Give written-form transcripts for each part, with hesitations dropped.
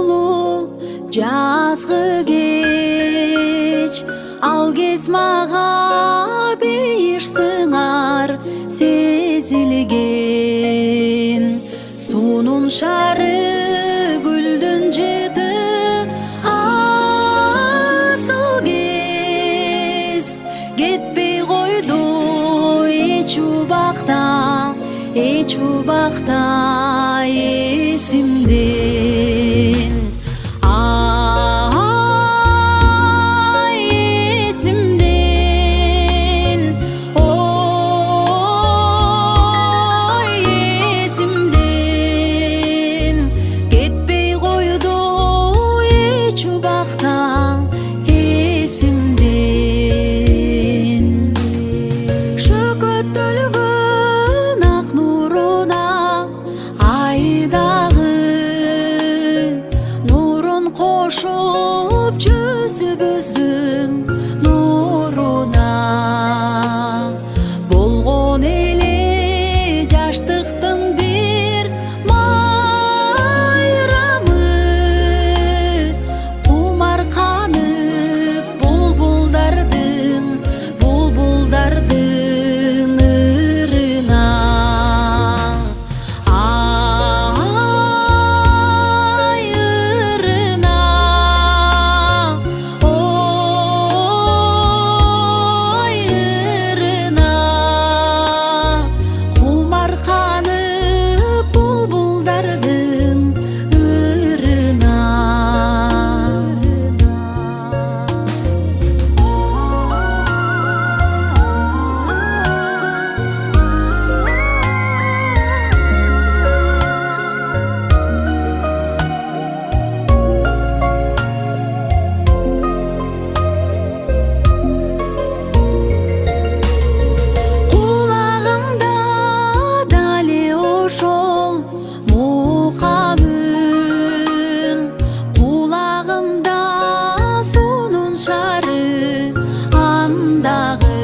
сулуу жазгы кеч, ал кез мага бейиш сыңар сезилген. Сунун шары гүлдүн жыты асыл кез, кетпей койду эч убакта эсимден. Ай эсимден, ой эсимден, кетпей койду эч убакта эсимден. Шөкөттөлгөн ак нуруна айдагы нурун кошуп жүзүбүздүн нуруна, болгон эле жаштыктын бир майрамы, кумарканып булбулдардын ырына. Ай ырына, ой ырына, кумарканып булбулдардын ырына. Кулагымда дале ошол мукам үн, кулагымда сунун шары андагы.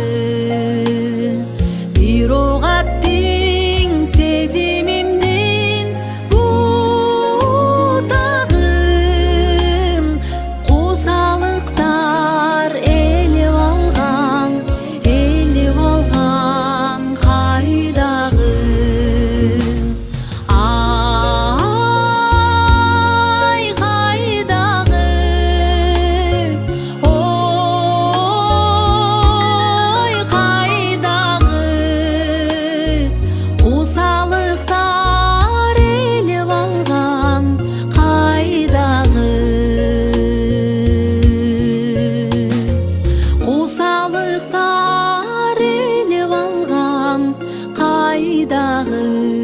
Бирок аттың сезимимдин бутагын, кусалыктар элеп алган кайдагы. Ай кайдагы, ой кайдагы, кусалыктар элеп алган кайдагы. Кусалыктар элеп алган кайдагы.